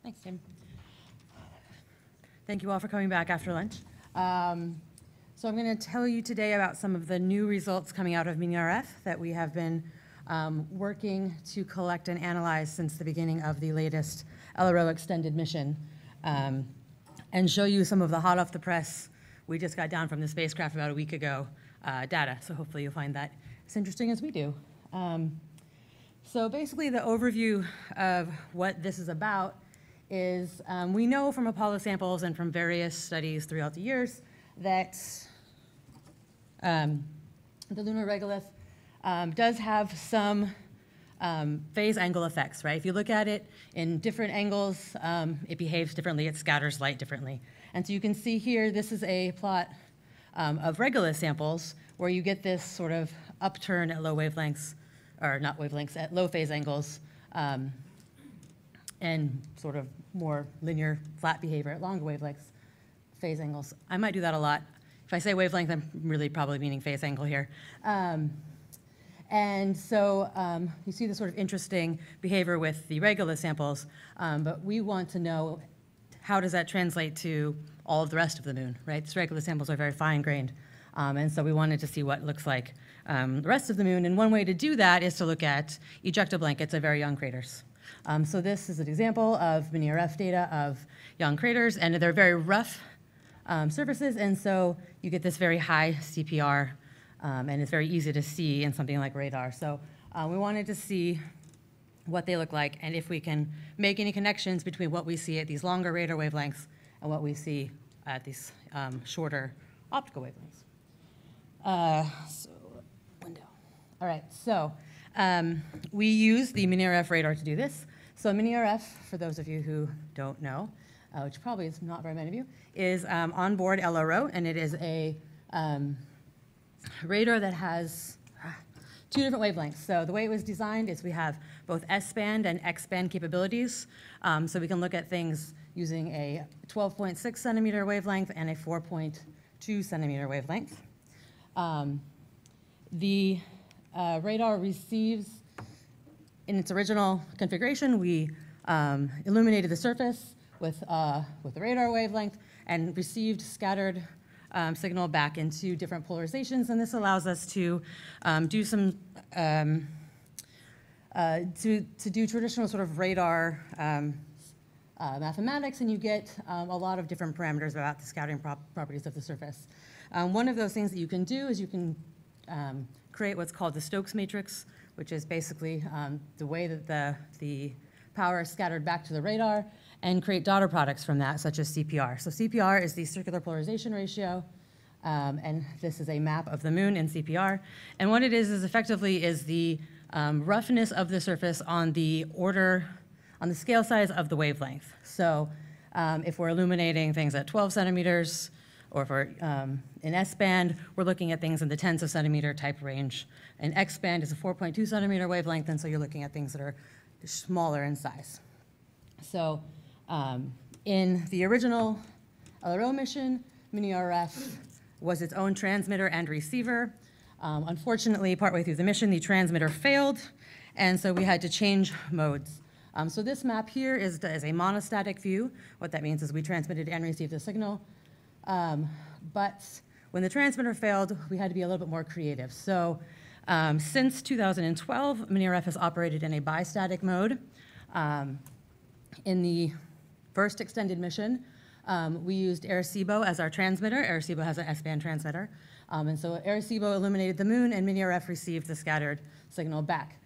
Thanks, Tim. Thank you all for coming back after lunch. So I'm going to tell you today about some of the new results coming out of MiniRF that we have been working to collect and analyze since the beginning of the latest LRO extended mission, and show you some of the hot off the press, we just got down from the spacecraft about a week ago, data. So hopefully you'll find that as interesting as we do. So basically the overview of what this is about is we know from Apollo samples and from various studies throughout the years that the lunar regolith does have some phase angle effects, right? If you look at it in different angles, it behaves differently, it scatters light differently. And so you can see here, this is a plot of regolith samples where you get this sort of upturn at low wavelengths, or not wavelengths, at low phase angles, and sort of more linear flat behavior at longer wavelengths, phase angles. I might do that a lot. If I say wavelength, I'm really probably meaning phase angle here. And so you see this sort of interesting behavior with the regolith samples, but we want to know how does that translate to all of the rest of the moon, right? These regolith samples are very fine-grained, and so we wanted to see what it looks like the rest of the moon, and one way to do that is to look at ejecta blankets of very young craters. So this is an example of MiniRF data of young craters, and they're very rough surfaces, and so you get this very high CPR, and it's very easy to see in something like radar. So we wanted to see what they look like and if we can make any connections between what we see at these longer radar wavelengths and what we see at these shorter optical wavelengths. So window. All right, so we use the MiniRF radar to do this. So MiniRF, for those of you who don't know, which probably is not very many of you, is onboard LRO, and it is a radar that has two different wavelengths. So the way it was designed is we have both S-band and X-band capabilities. So we can look at things using a 12.6 centimeter wavelength and a 4.2 centimeter wavelength. The radar receives, in its original configuration, we illuminated the surface with the radar wavelength and received scattered signal back into different polarizations, and this allows us to do some to do traditional sort of radar mathematics, and you get a lot of different parameters about the scattering properties of the surface. One of those things that you can do is you can create what's called the Stokes matrix, which is basically the way that the power is scattered back to the radar, and create daughter products from that, such as CPR. So CPR is the circular polarization ratio, and this is a map of the moon in CPR. And what it is effectively is the roughness of the surface on the scale size of the wavelength. So if we're illuminating things at 12 centimeters, or if we're in S-band, we're looking at things in the tens of centimeter type range. And X-band is a 4.2 centimeter wavelength, and so you're looking at things that are smaller in size. So in the original LRO mission, MiniRF was its own transmitter and receiver. Unfortunately, partway through the mission, the transmitter failed, and so we had to change modes. So this map here is a monostatic view. What that means is we transmitted and received the signal. But when the transmitter failed, we had to be a little bit more creative. So since 2012, MiniRF has operated in a bistatic mode. In the first extended mission, we used Arecibo as our transmitter. Arecibo has an S-band transmitter. And so Arecibo illuminated the moon, and MiniRF received the scattered signal back.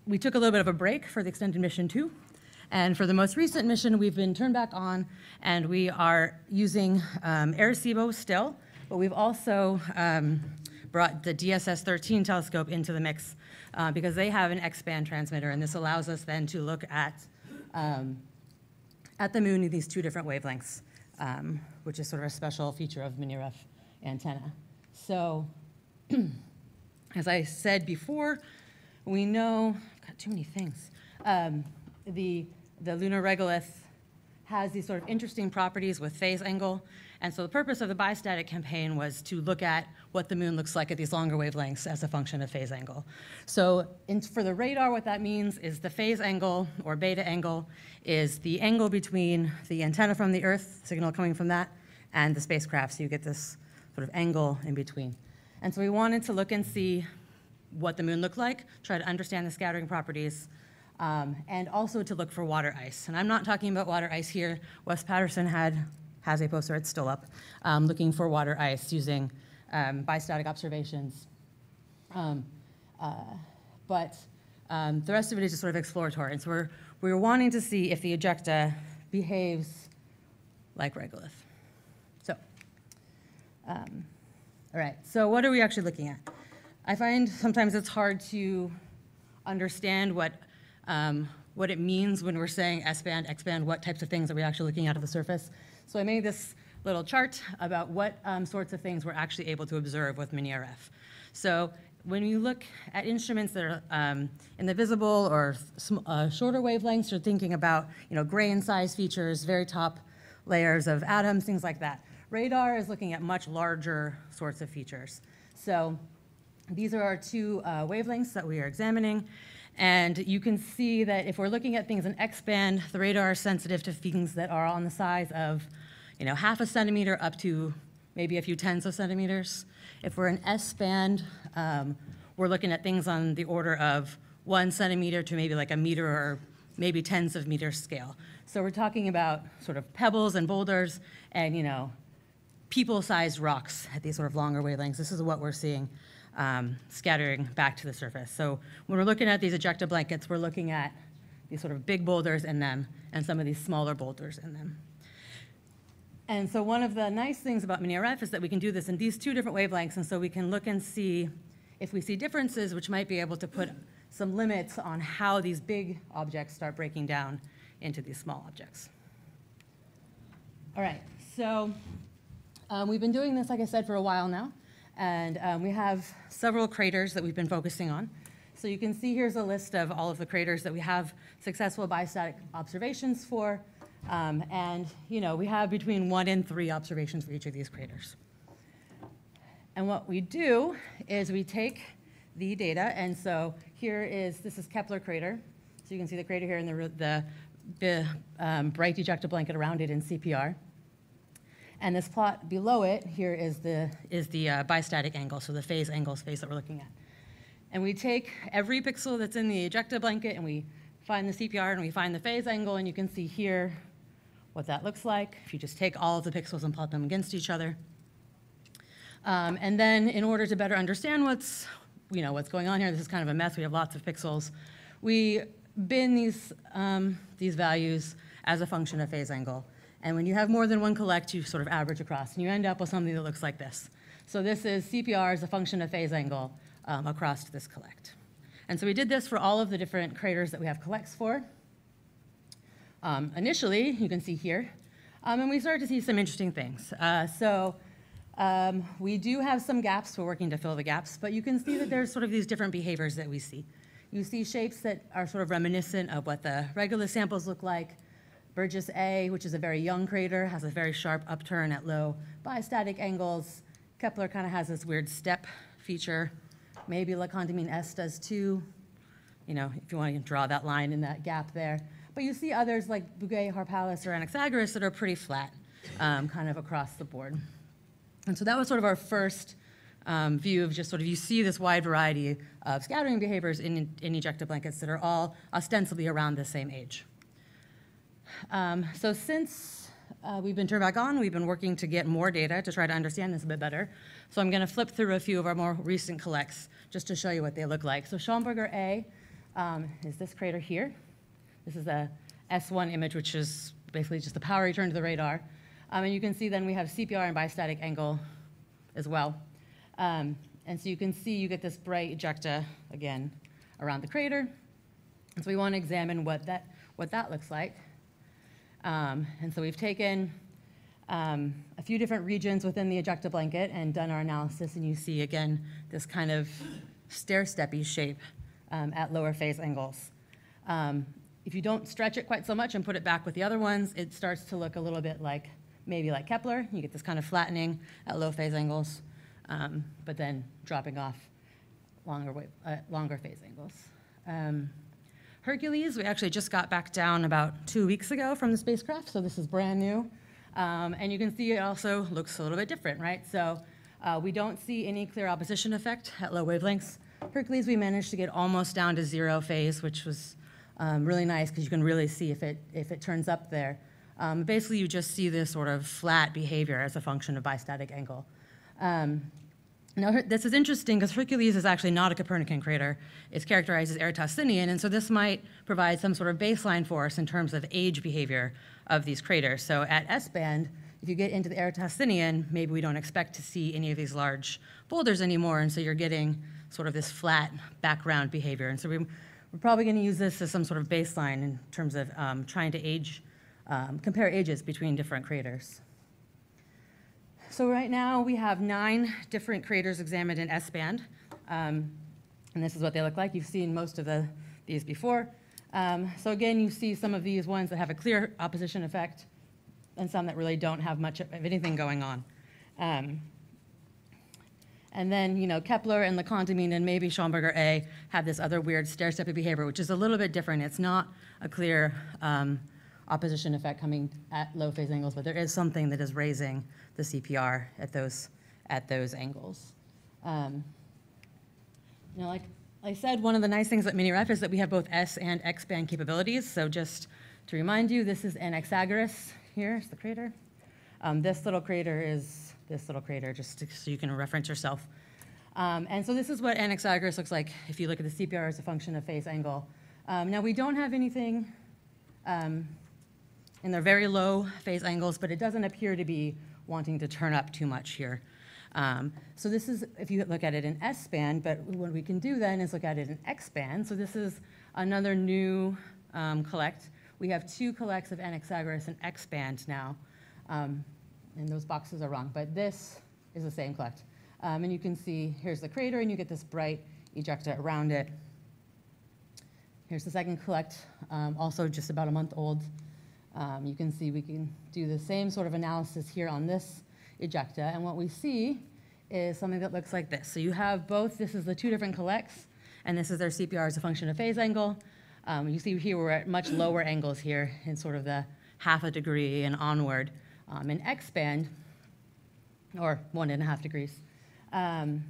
We took a little bit of a break for the extended mission 2. And for the most recent mission, we've been turned back on, and we are using Arecibo still, but we've also brought the DSS-13 telescope into the mix because they have an X-band transmitter, and this allows us then to look at the moon in these two different wavelengths, which is sort of a special feature of MiniRF antenna. So as I said before, we know, I've got too many things. The lunar regolith has these sort of interesting properties with phase angle. And so the purpose of the Bistatic campaign was to look at what the moon looks like at these longer wavelengths as a function of phase angle. So for the radar, what that means is the phase angle, or beta angle, is the angle between the antenna from the Earth, signal coming from that, and the spacecraft. So you get this sort of angle in between. And so we wanted to look and see what the moon looked like, try to understand the scattering properties, and also to look for water ice. And I'm not talking about water ice here. Wes Patterson has a poster, it's still up, looking for water ice using bistatic observations. But the rest of it is just sort of exploratory. And so we're wanting to see if the ejecta behaves like regolith. So, all right, so what are we actually looking at? I find sometimes it's hard to understand what it means when we're saying S-band, X-band, what types of things are we actually looking at the surface. So I made this little chart about what sorts of things we're actually able to observe with mini-RF. So when you look at instruments that are in the visible or shorter wavelengths, you're thinking about grain-size features, very top layers of atoms, things like that. Radar is looking at much larger sorts of features. So these are our two wavelengths that we are examining. And you can see that if we're looking at things in X-band, the radar is sensitive to things that are on the size of half a centimeter up to maybe a few tens of centimeters. If we're in S-band, we're looking at things on the order of 1 centimeter to maybe like a meter or maybe tens of meters scale. So we're talking about sort of pebbles and boulders and people-sized rocks at these sort of longer wavelengths. This is what we're seeing scattering back to the surface. So when we're looking at these ejecta blankets, we're looking at these sort of big boulders in them and some of these smaller boulders in them. And so one of the nice things about mini-RF is that we can do this in these two different wavelengths, and so we can look and see if we see differences, which might be able to put some limits on how these big objects start breaking down into these small objects. All right, so we've been doing this, like I said, for a while now. And we have several craters that we've been focusing on. So you can see here's a list of all of the craters that we have successful bistatic observations for. And we have between 1 and 3 observations for each of these craters. And what we do is we take the data, and so this is Kepler crater. So you can see the crater here and the bright ejecta blanket around it in CPR. And this plot below it here is the bistatic angle, so the phase angle space that we're looking at. And we take every pixel that's in the ejecta blanket and we find the CPR and we find the phase angle, and you can see here what that looks like if you just take all of the pixels and plot them against each other. And then in order to better understand what's going on here, this is kind of a mess, we have lots of pixels, we bin these values as a function of phase angle. And when you have more than one collect, you sort of average across, and you end up with something that looks like this. So this is CPR as a function of phase angle across this collect. And so we did this for all of the different craters that we have collects for. Initially, you can see here, and we started to see some interesting things. We do have some gaps. We're working to fill the gaps, but you can see that there's sort of these different behaviors that we see. You see shapes that are sort of reminiscent of what the regolith samples look like. Burgess A, which is a very young crater, has a very sharp upturn at low bistatic angles. Kepler kind of has this weird step feature. Maybe La Condamine S does too, if you want to draw that line in that gap there. But you see others like Bouguer, Harpalis, or Anaxagoras that are pretty flat, kind of across the board. And so that was sort of our first view of just sort of, you see this wide variety of scattering behaviors in ejecta blankets that are all ostensibly around the same age. So since we've been turned back on, we've been working to get more data to try to understand this a bit better. So I'm going to flip through a few of our more recent collects just to show you what they look like. So Schomberger A is this crater here. This is a S1 image, which is basically just the power return to the radar. And you can see then we have CPR and bistatic angle as well. And so you can see you get this bright ejecta, again, around the crater. And so we want to examine what that looks like. And so we've taken a few different regions within the ejecta blanket and done our analysis, and you see, again, this kind of stair-steppy shape at lower phase angles. if you don't stretch it quite so much and put it back with the other ones, it starts to look a little bit like, maybe like Kepler. You get this kind of flattening at low phase angles, but then dropping off longer phase angles. Hercules, we actually just got back down about 2 weeks ago from the spacecraft, so this is brand new. And you can see it also looks a little bit different, right? So we don't see any clear opposition effect at low wavelengths. Hercules, we managed to get almost down to 0 phase, which was really nice because you can really see if it turns up there. Basically, you just see this sort of flat behavior as a function of bistatic angle. Now, this is interesting because Hercules is actually not a Copernican crater. It's characterized as Eratosthenean, and so this might provide some sort of baseline for us in terms of age behavior of these craters. So at S-band, if you get into the Eratosthenean, maybe we don't expect to see any of these large boulders anymore, and so you're getting sort of this flat background behavior. And so we're probably going to use this as some sort of baseline in terms of trying to compare ages between different craters. So right now we have 9 different craters examined in S-band, and this is what they look like. You've seen most of these before. So again, you see some of these ones that have a clear opposition effect and some that really don't have much of anything going on. And then, you know, Kepler and the Condamine and maybe Schomberger A have this other weird stair-steppy behavior, which is a little bit different. It's not a clear opposition effect coming at low phase angles, but there is something that is raising the CPR at those angles. Now, like I said, one of the nice things at Mini-Ref is that we have both S and X band capabilities. So just to remind you, this is Anaxagoras. Here's the crater. This little crater is this little crater, just so you can reference yourself. And so this is what Anaxagoras looks like if you look at the CPR as a function of phase angle. Now, we don't have anything in their very low phase angles, but it doesn't appear to be wanting to turn up too much here. So this is, if you look at it in S-band, but what we can do then is look at it in X-band. So this is another new collect. We have 2 collects of Anaxagoras in X-band now, and those boxes are wrong, but this is the same collect. And you can see, here's the crater, and you get this bright ejecta around it. Here's the second collect, also just about a month old. You can see we can do the same sort of analysis here on this ejecta, and what we see is something that looks like this. So you have both, this is the 2 different collects, and this is their CPR as a function of phase angle. You see here we're at much lower angles here in sort of the ½ degree and onward in X-band, or 1.5 degrees. And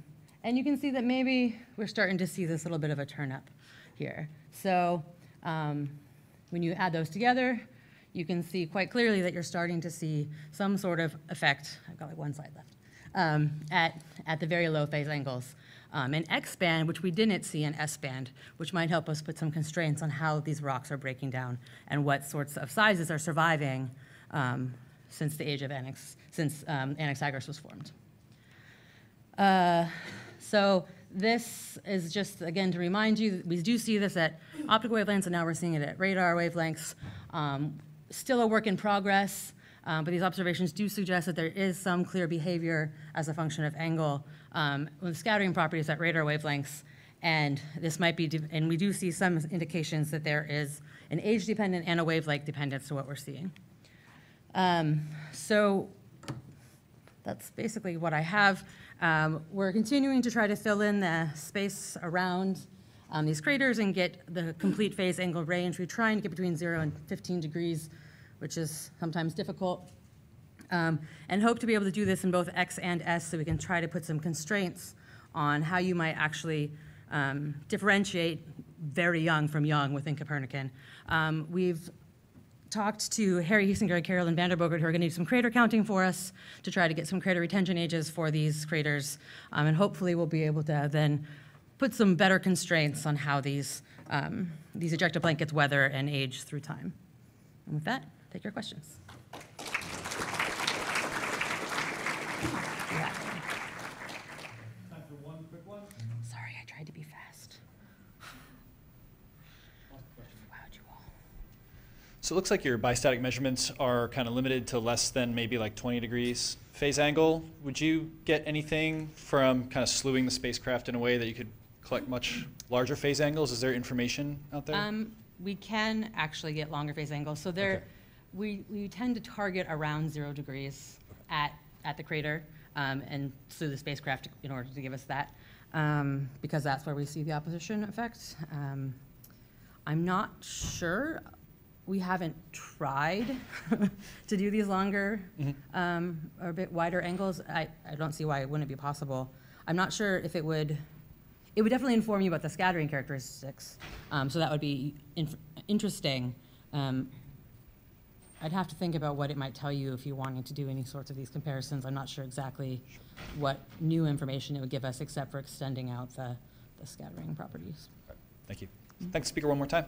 you can see that maybe we're starting to see this little bit of a turn up here. So when you add those together, you can see quite clearly that you're starting to see some sort of effect. I've got like 1 slide left, at the very low phase angles. In X-band, which we didn't see in S-band, which might help us put some constraints on how these rocks are breaking down and what sorts of sizes are surviving since the age of Anaxagoras was formed. So this is just, again, to remind you, that we do see this at optical wavelengths, and now we're seeing it at radar wavelengths. Still a work in progress, but these observations do suggest that there is some clear behavior as a function of angle with scattering properties at radar wavelengths, and this might be, and we do see some indications that there is an age-dependent and a wavelength dependence to what we're seeing. So that's basically what I have. We're continuing to try to fill in the space around these craters and get the complete phase angle range. We try and get between 0 and 15 degrees, which is sometimes difficult, and hope to be able to do this in both X and S so we can try to put some constraints on how you might actually differentiate very young from young within Copernican. We've talked to Harry Hiesinger and Carolyn Vanderbogert, who are going to do some crater counting for us to try to get some crater retention ages for these craters, and hopefully we'll be able to then put some better constraints on how these ejecta blankets weather and age through time. And with that, take your questions. Yeah. Time for one quick one. Sorry, I tried to be fast. Wow'd you all. So it looks like your bistatic measurements are kind of limited to less than maybe like 20 degrees phase angle. Would you get anything from kind of slewing the spacecraft in a way that you could collect much larger phase angles? Is there information out there? We can actually get longer phase angles. So there, Okay. we tend to target around 0 degrees at the crater and through the spacecraft in order to give us that, because that's where we see the opposition effect. I'm not sure. We haven't tried to do these longer or a bit wider angles. I don't see why it wouldn't be possible. I'm not sure if it would definitely inform you about the scattering characteristics. So that would be interesting. I'd have to think about what it might tell you if you wanted to do any sorts of these comparisons. I'm not sure exactly what new information it would give us except for extending out the scattering properties. Thank you. Thanks, speaker, one more time.